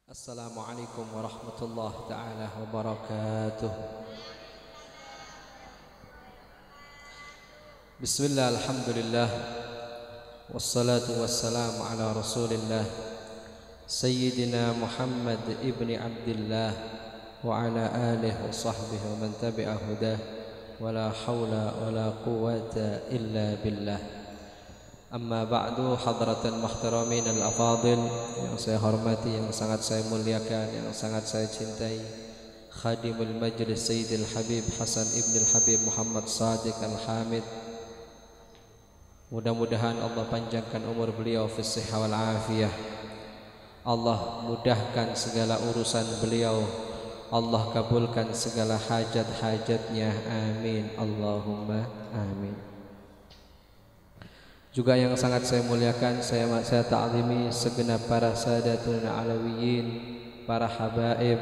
Assalamualaikum warahmatullahi ta'ala wabarakatuh. Bismillah, alhamdulillah, wassalatu wassalamu ala rasulillah Sayyidina Muhammad ibni Abdillah wa ala alihi wa sahbihi wa man tabi'a hudah wa la hawla wa la quwwata illa billah. Amma ba'du, hadratan muhtaramin al-afadil, yang saya hormati, yang sangat saya muliakan, yang sangat saya cintai, khadimul majlis Sayyidil Habib Hasan ibn al-Habib Muhammad Sadiq al-Hamid. Mudah-mudahan Allah panjangkan umur beliau fi sihah wal afiyah. Allah mudahkan segala urusan beliau. Allah kabulkan segala hajat-hajatnya. Amin. Allahumma amin. Juga yang sangat saya muliakan, saya ta'zimi segenap para sadatun alawiyin, para habaib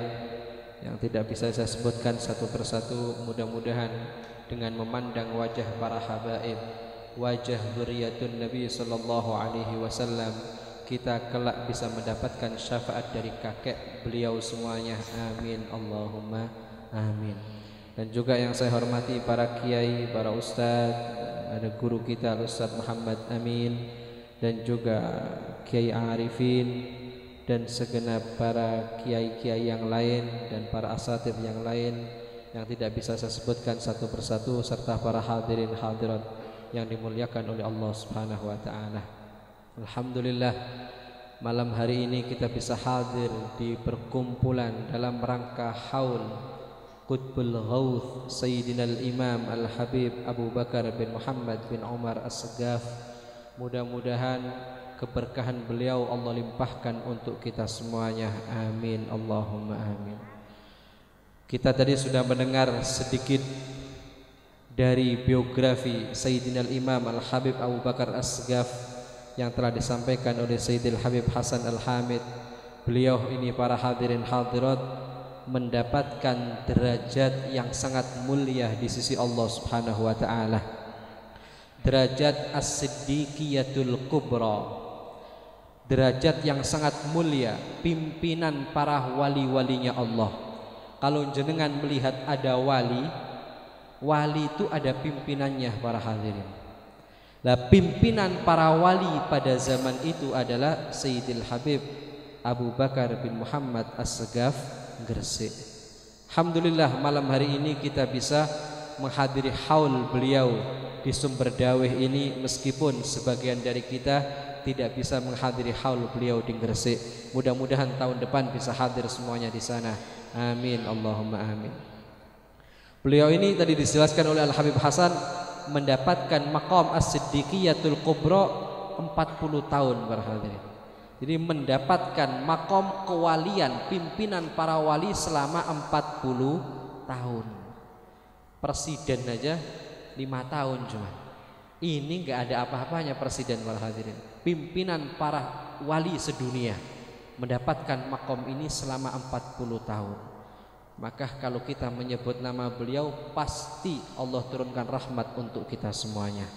yang tidak bisa saya sebutkan satu persatu. Mudah-mudahan dengan memandang wajah para habaib, wajah dzurriyyatun Nabi sallallahu alaihi wasallam, kita kelak bisa mendapatkan syafaat dari kakek beliau semuanya. Amin. Allahumma amin. Dan juga yang saya hormati para kiai, para ustaz, ada guru kita Ustaz Muhammad Amin, dan juga Kiai Arifin, dan segenap para kiai-kiai yang lain dan para asatidz yang lain yang tidak bisa saya sebutkan satu persatu, serta para hadirin hadirat yang dimuliakan oleh Allah Subhanahu wa taala. Alhamdulillah, malam hari ini kita bisa hadir di perkumpulan dalam rangka haul Qutbul Ghawth Sayyidina al-Imam al-Habib Abu Bakar bin Muhammad bin Umar As-Saggaf. Mudah-mudahan keberkahan beliau Allah limpahkan untuk kita semuanya. Amin. Allahumma amin. Kita tadi sudah mendengar sedikit dari biografi Sayyidina al-Imam al-Habib Abu Bakar As-Saggaf yang telah disampaikan oleh Sayyidil Habib Hasan al-Hamid. Beliau ini, para hadirin hadirat, mendapatkan derajat yang sangat mulia di sisi Allah Subhanahu wa taala. Derajat As-Siddiqiyatul Kubra, derajat yang sangat mulia, pimpinan para wali-walinya Allah. Kalau jenengan melihat ada wali, wali itu ada pimpinannya, para hadirin. Nah, pimpinan para wali pada zaman itu adalah Sayyidil Habib Abu Bakar bin Muhammad As-Saggaf Gresik. Alhamdulillah, malam hari ini kita bisa menghadiri haul beliau di Sumber Daweh ini, meskipun sebagian dari kita tidak bisa menghadiri haul beliau di Gresik. Mudah-mudahan tahun depan bisa hadir semuanya di sana. Amin. Allahumma amin. Beliau ini tadi dijelaskan oleh Al-Habib Hasan mendapatkan maqam As-Siddiqiyatul Kubra 40 tahun, para hadirin. Jadi mendapatkan makom kewalian, pimpinan para wali selama 40 tahun. Presiden aja 5 tahun cuma. Ini enggak ada apa-apanya presiden, para hadirin. Pimpinan para wali sedunia mendapatkan makom ini selama 40 tahun. Maka kalau kita menyebut nama beliau, pasti Allah turunkan rahmat untuk kita semuanya.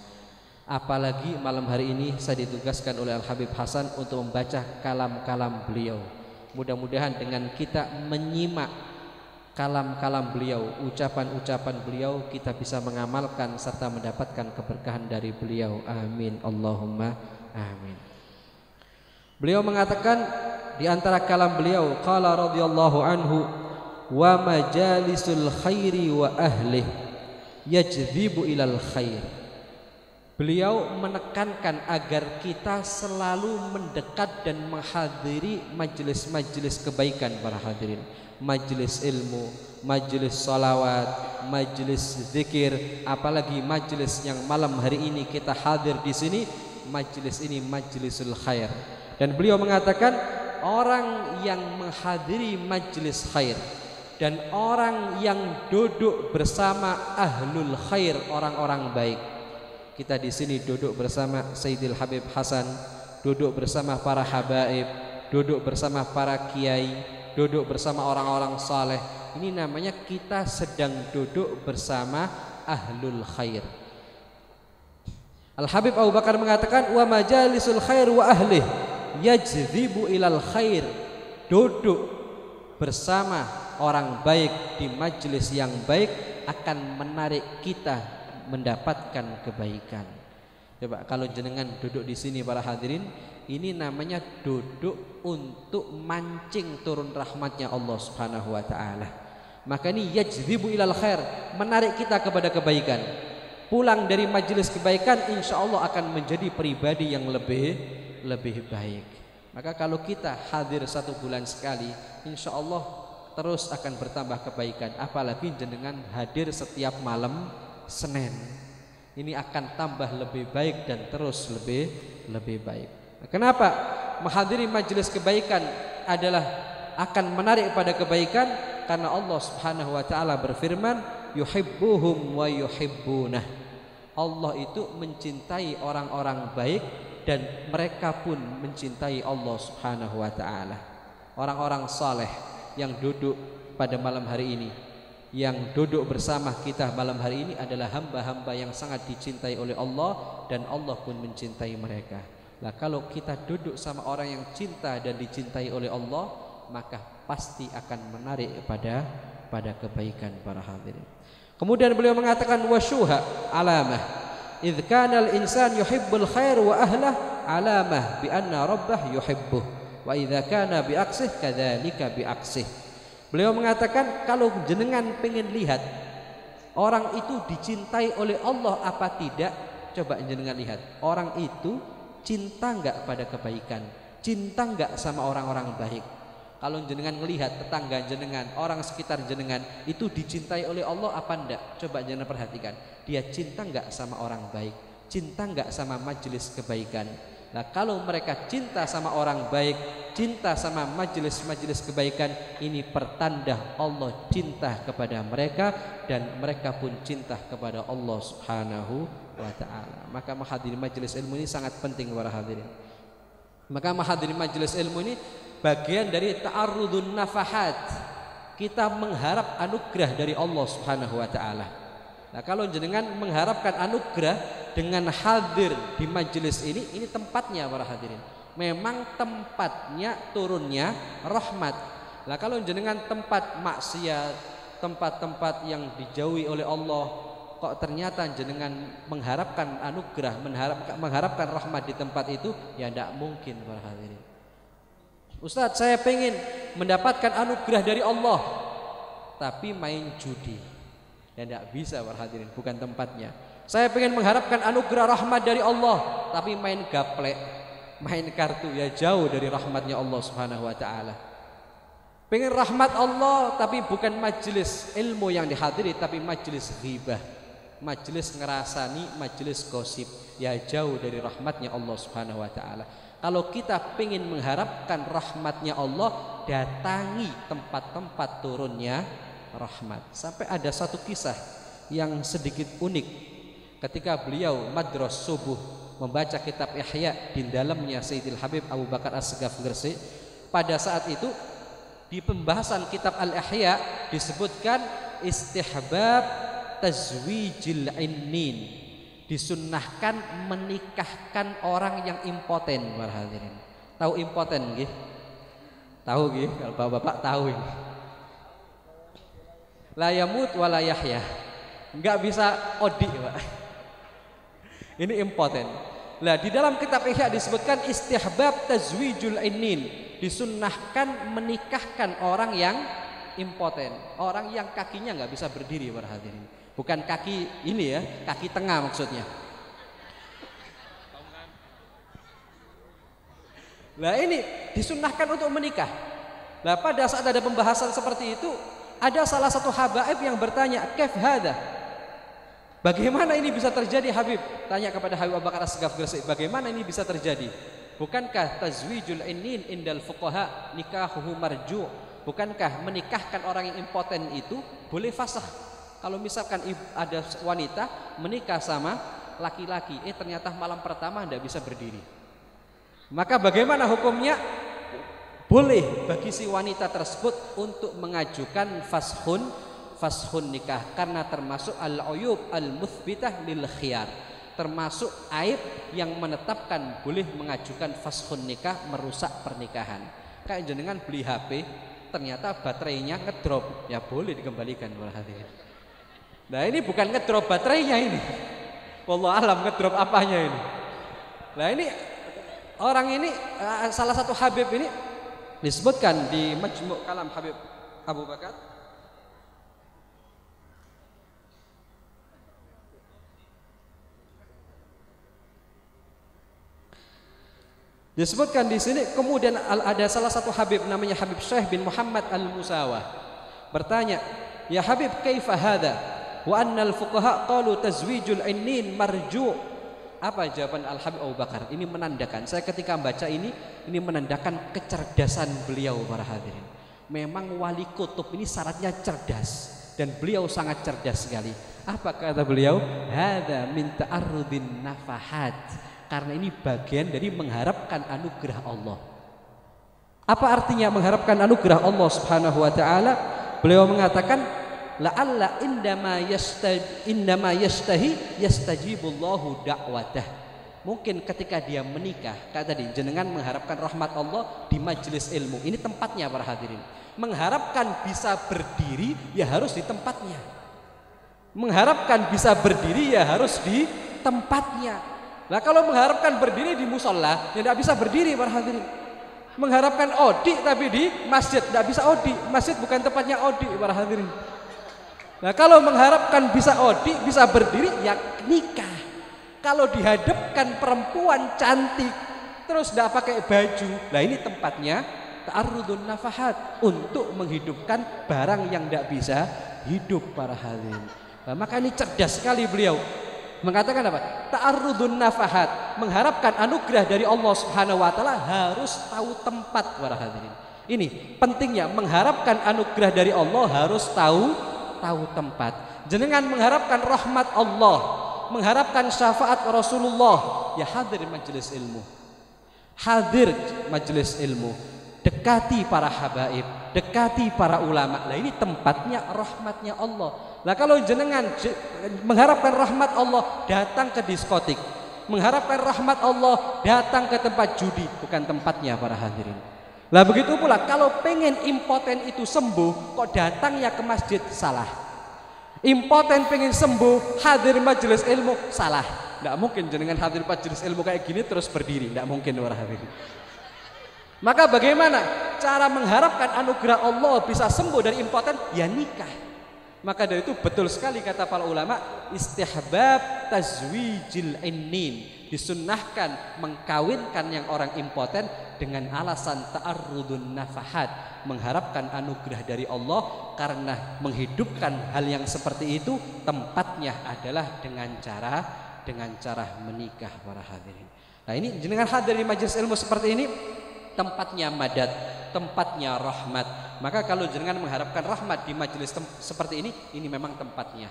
Apalagi malam hari ini saya ditugaskan oleh Al-Habib Hasan untuk membaca kalam-kalam beliau. Mudah-mudahan dengan kita menyimak kalam-kalam beliau, ucapan-ucapan beliau, kita bisa mengamalkan serta mendapatkan keberkahan dari beliau. Amin. Allahumma amin. Beliau mengatakan di antara kalam beliau, qala radhiyallahu anhu, wa majalisul khairi wa ahlih yajdzibu ilal khair. Beliau menekankan agar kita selalu mendekat dan menghadiri majelis-majelis kebaikan, para hadirin. Majelis ilmu, majelis salawat, majelis zikir, apalagi majelis yang malam hari ini kita hadir di sini. Majelis ini majelisul khair. Dan beliau mengatakan orang yang menghadiri majelis khair dan orang yang duduk bersama ahlul khair, orang-orang baik. Kita di sini duduk bersama Sayyidil Habib Hasan, duduk bersama para habaib, duduk bersama para kiai, duduk bersama orang-orang saleh. Ini namanya kita sedang duduk bersama ahlul khair. Al-Habib Abu Bakar mengatakan, wa majalisul khair wa ahlih yajdzibu ilal khair. duduk bersama orang baik di majelis yang baik akan menarik kita mendapatkan kebaikan. Coba kalau jenengan duduk di sini para hadirin, ini namanya duduk untuk mancing turun rahmatnya Allah Subhanahu wa taala. Maka ini yajdzibu ilal khair, menarik kita kepada kebaikan. Pulang dari majelis kebaikan insya Allah akan menjadi pribadi yang lebih baik. Maka kalau kita hadir 1 bulan sekali, insya Allah terus akan bertambah kebaikan. Apalagi jenengan hadir setiap malam Senin, ini akan tambah lebih baik dan terus lebih baik. Kenapa menghadiri majelis kebaikan adalah akan menarik pada kebaikan? Karena Allah Subhanahu wa taala berfirman, yuhibbuhum wa yuhibbunah. Allah itu mencintai orang-orang baik dan mereka pun mencintai Allah Subhanahu wa taala. Orang-orang saleh yang duduk pada malam hari ini, yang duduk bersama kita malam hari ini adalah hamba-hamba yang sangat dicintai oleh Allah dan Allah pun mencintai mereka. Nah, kalau kita duduk sama orang yang cinta dan dicintai oleh Allah, maka pasti akan menarik pada kebaikan para hadirin. Kemudian beliau mengatakan wasyuha alamah, idz kana al-insan yuhibbul khair wa ahlah alamah bi anna rabbah yuhibbuh wa idza kana bi aksih kadzalika bi aksih. Beliau mengatakan kalau jenengan pengen lihat orang itu dicintai oleh Allah apa tidak, coba jenengan lihat orang itu cinta enggak pada kebaikan, cinta enggak sama orang-orang baik. Kalau jenengan melihat tetangga jenengan, orang sekitar jenengan itu dicintai oleh Allah apa enggak? Coba jenengan perhatikan, dia cinta enggak sama orang baik, cinta enggak sama majelis kebaikan. Nah, kalau mereka cinta sama orang baik, cinta sama majelis-majelis kebaikan, ini pertanda Allah cinta kepada mereka dan mereka pun cinta kepada Allah Subhanahu wa taala. Maka menghadiri majelis ilmu ini sangat penting para hadirin. Maka menghadiri majelis ilmu ini bagian dari ta'arrudun nafahat. Kita mengharap anugerah dari Allah Subhanahu wa taala. Nah, kalau jenengan mengharapkan anugerah dengan hadir di majelis ini tempatnya para hadirin. Memang tempatnya turunnya rahmat. Nah, kalau jenengan tempat maksiat, tempat-tempat yang dijauhi oleh Allah, kok ternyata jenengan mengharapkan anugerah, mengharapkan rahmat di tempat itu, ya tidak mungkin para hadirin. Ustadz, saya pengen mendapatkan anugerah dari Allah, tapi main judi, ya tidak bisa para hadirin, bukan tempatnya. Saya pengen mengharapkan anugerah rahmat dari Allah, tapi main gaplek, main kartu, ya jauh dari rahmatnya Allah Subhanahu wa taala. Pengen rahmat Allah tapi bukan majelis ilmu yang dihadiri, tapi majelis ghibah, majelis ngerasani, majelis gosip, ya jauh dari rahmatnya Allah Subhanahu wa taala. Kalau kita pengen mengharapkan rahmatnya Allah, datangi tempat-tempat turunnya rahmat. Sampai ada satu kisah yang sedikit unik. Ketika beliau madras subuh membaca kitab Ihya, di dalamnya Sayyidil Habib Abu Bakar As-Segaf Gresik, pada saat itu di pembahasan kitab Al-Ihya disebutkan istihbab tazwijil innin, disunnahkan menikahkan orang yang impoten para hadirin. Tahu impoten nggih? Tahu nggih? Kalau Bapak tahu ini. La yamut wa la yahya. Enggak bisa odik, Pak. Ini impoten. Nah, di dalam kitab Ihya disebutkan istihbab tazwijul innin, disunnahkan menikahkan orang yang impoten, orang yang kakinya nggak bisa berdiri para hadirin. Bukan kaki ini ya, kaki tengah maksudnya. Nah, ini disunnahkan untuk menikah. Nah, pada saat ada pembahasan seperti itu, ada salah satu habaib yang bertanya, "Kaif hada?" Bagaimana ini bisa terjadi, Habib? Tanya kepada Habib Abu Bakar As-Segaf Gresik, bagaimana ini bisa terjadi? Bukankah tazwijul innin indal fuqaha nikahuhu marju'? Bukankah menikahkan orang yang impoten itu boleh fasah? Kalau misalkan ada wanita menikah sama laki-laki, ternyata malam pertama tidak bisa berdiri, maka bagaimana hukumnya? Boleh bagi si wanita tersebut untuk mengajukan fashun nikah, karena termasuk al-uyub al-muthbitah lil khiyar, termasuk aib yang menetapkan boleh mengajukan fashun nikah, merusak pernikahan. kayak jenengan beli HP ternyata baterainya ngedrop, ya boleh dikembalikan para hadirin. Nah ini bukan ngedrop baterainya ini, wallahu alam ngedrop apanya ini. Nah ini orang ini salah satu Habib ini disebutkan di Majmu' Kalam Habib Abu Bakar. Disebutkan di sini, kemudian ada salah satu Habib namanya Habib Syekh bin Muhammad Al-Musawah bertanya, "Ya Habib, kaifa hadha? Wa anna al-fuqaha qalu tazwijul innin marju'." Apa jawaban Al-Habib Abu Bakar? Ini menandakan, saya ketika membaca ini menandakan kecerdasan beliau para hadirin. Memang wali kutub ini syaratnya cerdas, dan beliau sangat cerdas sekali. Apa kata beliau? Hadza min ta'arrudin nafahat. Karena ini bagian dari mengharapkan anugerah Allah. Apa artinya mengharapkan anugerah Allah Subhanahu wa taala? Beliau mengatakan, la'alla indama yastahi yastajibullahu da'watah. Mungkin ketika dia menikah, kayak tadi jenengan mengharapkan rahmat Allah di majelis ilmu. Ini tempatnya para hadirin. Mengharapkan bisa berdiri ya harus di tempatnya. Mengharapkan bisa berdiri ya harus di tempatnya. Nah kalau mengharapkan berdiri di musola ya tidak bisa berdiri para hadirin. Mengharapkan odi tapi di masjid tidak bisa odi. Masjid bukan tempatnya odi para hadirin. Nah kalau mengharapkan bisa odi, bisa berdiri, ya nikah. Kalau dihadapkan perempuan cantik terus tidak pakai baju, nah ini tempatnya ta'arrudun nafahat, untuk menghidupkan barang yang tidak bisa hidup para hadirin. Nah, maka ini cerdas sekali beliau mengatakan apa? Ta'arrudun nafahat, mengharapkan anugerah dari Allah Subhanahu wa taala harus tahu tempat para hadirin. Ini pentingnya, mengharapkan anugerah dari Allah harus tahu tempat. Jenengan mengharapkan rahmat Allah, mengharapkan syafaat Rasulullah, ya hadir majelis ilmu. Hadir majelis ilmu, dekati para habaib, dekati para ulama. Nah ini tempatnya rahmatnya Allah. Nah kalau jenengan mengharapkan rahmat Allah, datang ke diskotik. Mengharapkan rahmat Allah, datang ke tempat judi, bukan tempatnya para hadirin. Lah begitu pula kalau pengen impoten itu sembuh, kok datangnya ke masjid, salah. Impoten pengen sembuh, hadir majelis ilmu, salah. Tidak mungkin jenengan hadir majelis ilmu kayak gini terus berdiri, tidak mungkin para hadirin. Maka bagaimana cara mengharapkan anugerah Allah bisa sembuh dari impoten? Ya nikah. Maka dari itu betul sekali kata para ulama, istihbab tazwijil innin, disunnahkan mengkawinkan yang orang impoten dengan alasan ta'arrudun nafahat, mengharapkan anugerah dari Allah. Karena menghidupkan hal yang seperti itu tempatnya adalah dengan cara menikah para hadirin. Nah ini jenengan hadir di majelis ilmu seperti ini, tempatnya madat, tempatnya rahmat. Maka kalau jenengan mengharapkan rahmat di majelis seperti ini memang tempatnya.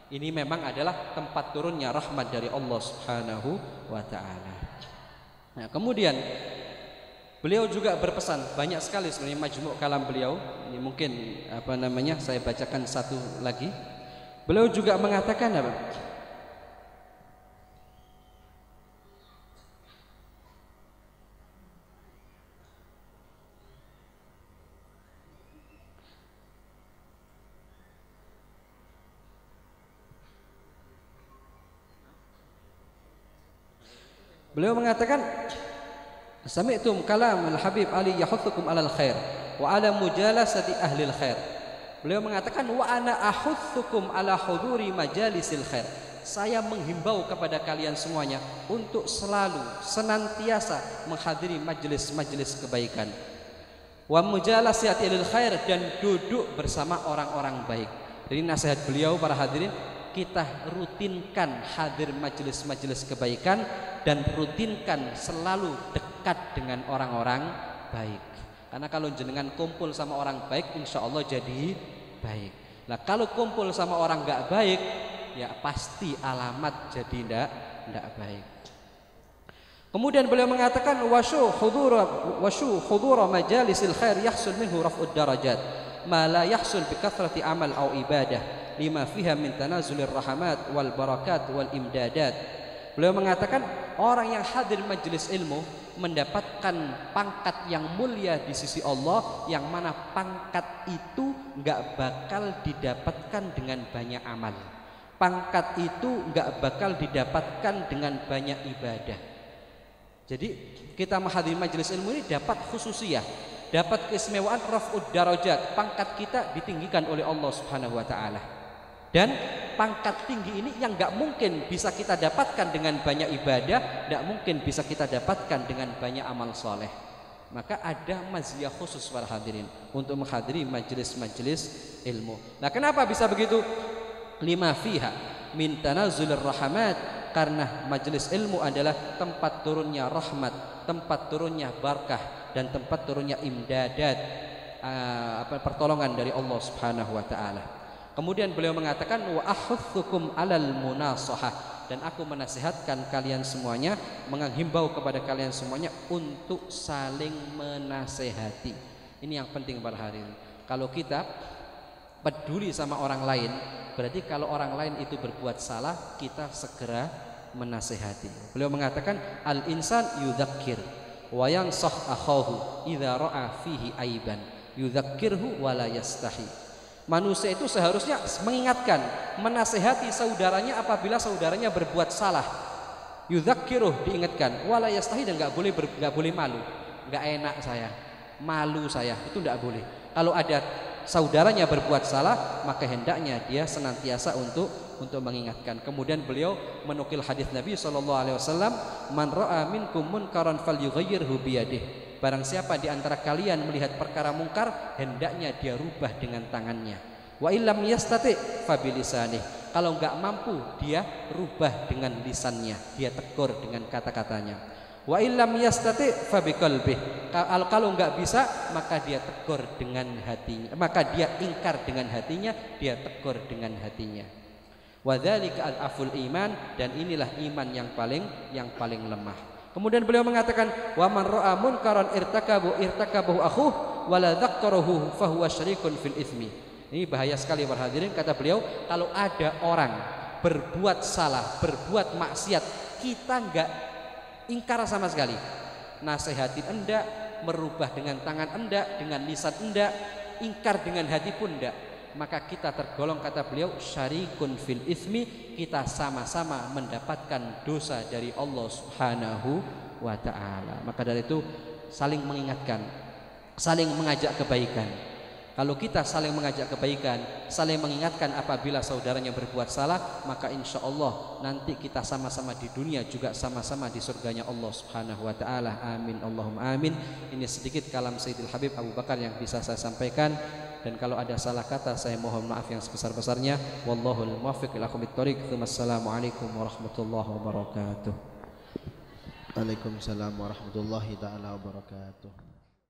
Ini memang adalah tempat turunnya rahmat dari Allah Subhanahu wa taala. Nah, kemudian beliau juga berpesan banyak sekali sebenarnya majmu' kalam beliau. Ini mungkin saya bacakan satu lagi. Beliau juga mengatakan apa? Beliau mengatakan, sami'tum kalam al-Habib Ali yahuthukum alal khair wa ala mujalasati ahli al-khair. Beliau mengatakan, wa ana ahuthukum ala huduri majalisil khair. Saya menghimbau kepada kalian semuanya untuk selalu senantiasa menghadiri majelis-majelis kebaikan. Wa mujalasati ahli al-khair, dan duduk bersama orang-orang baik. Jadi nasihat beliau para hadirin, kita rutinkan hadir majelis-majelis kebaikan dan rutinkan selalu dekat dengan orang-orang baik. Karena kalau jenengan kumpul sama orang baik, insya Allah jadi baik. Nah kalau kumpul sama orang nggak baik, ya pasti alamat jadi ndak baik. Kemudian beliau mengatakan, washu hudura majalisil khair yahsul minhu raf'ud darajat ma la yahsul bi kathrati amal au ibadah lima fiha min tanazulir rahmat wal barakat wal imdadat. Beliau mengatakan orang yang hadir majelis ilmu mendapatkan pangkat yang mulia di sisi Allah, yang mana pangkat itu nggak bakal didapatkan dengan banyak amal. Pangkat itu nggak bakal didapatkan dengan banyak ibadah. Jadi kita menghadiri majelis ilmu ini dapat khususiyah, dapat keistimewaan raf'ud darajat, pangkat kita ditinggikan oleh Allah Subhanahu wa taala. Dan pangkat tinggi ini yang nggak mungkin bisa kita dapatkan dengan banyak ibadah, nggak mungkin bisa kita dapatkan dengan banyak amal soleh. Maka ada maziyah khusus para hadirin untuk menghadiri majelis-majelis ilmu. Nah, kenapa bisa begitu? Lima fiha min tanazzulir rahmat, karena majelis ilmu adalah tempat turunnya rahmat, tempat turunnya barakah, dan tempat turunnya imdadat, pertolongan dari Allah Subhanahu wa taala. Kemudian beliau mengatakan wa ahutsukum alal munasahah, dan aku menasihatkan kalian semuanya, menghimbau kepada kalian semuanya untuk saling menasehati. Ini yang penting para hadirin. Kalau kita peduli sama orang lain, berarti kalau orang lain itu berbuat salah, kita segera menasehati. Beliau mengatakan al insan yudzakkir wa yansah akhahu idza ra'a fihi aiban yudzakkirhu wa la yastahi. Manusia itu seharusnya mengingatkan, menasehati saudaranya apabila saudaranya berbuat salah. Yudzakkiruh, diingatkan, wala yastahi, dan enggak boleh malu. Enggak enak saya, malu saya, itu enggak boleh. Kalau ada saudaranya berbuat salah, maka hendaknya dia senantiasa untuk mengingatkan. Kemudian beliau menukil hadis Nabi SAW, man ra'a minkum munkaran falyughayyirhu biyadihi. Barang siapa di antara kalian melihat perkara mungkar, hendaknya dia rubah dengan tangannya. Wa illam yastati fa bilisanih. Kalau enggak mampu, dia rubah dengan lisannya, dia tegur dengan kata-katanya. Wa illam yastati fa biqalbih. Kalau enggak bisa, maka dia tegur dengan hatinya, maka dia ingkar dengan hatinya, dia tegur dengan hatinya. Wa dzalika al-aful iman, dan inilah iman yang paling lemah. Kemudian beliau mengatakan wa man ra'a munkaran irtakabahu akhuh wala dzakkarahu fa huwa syarikun fil itsmi. Ini bahaya sekali para hadirin, kata beliau, kalau ada orang berbuat salah, berbuat maksiat, kita enggak ingkar sama sekali. Nasihatin enggak, merubah dengan tangan enggak, dengan lisan enggak, ingkar dengan hati pun enggak, maka kita tergolong, kata beliau, syarikun fil itsmi, kita sama-sama mendapatkan dosa dari Allah Subhanahu wa taala. Maka dari itu saling mengingatkan, saling mengajak kebaikan. Kalau kita saling mengajak kebaikan, saling mengingatkan apabila saudaranya berbuat salah, maka insya Allah nanti kita sama-sama di dunia juga sama-sama di surganya Allah Subhanahu wa taala. Amin Allahumma amin. Ini sedikit kalam Sayyidil Habib Abu Bakar yang bisa saya sampaikan, dan kalau ada salah kata saya mohon maaf yang sebesar-besarnya. Wallahul muwaffiq ila aqwamit thoriq. Wassalamualaikum warahmatullahi wabarakatuh. Waalaikumsalam warahmatullahi taala wabarakatuh.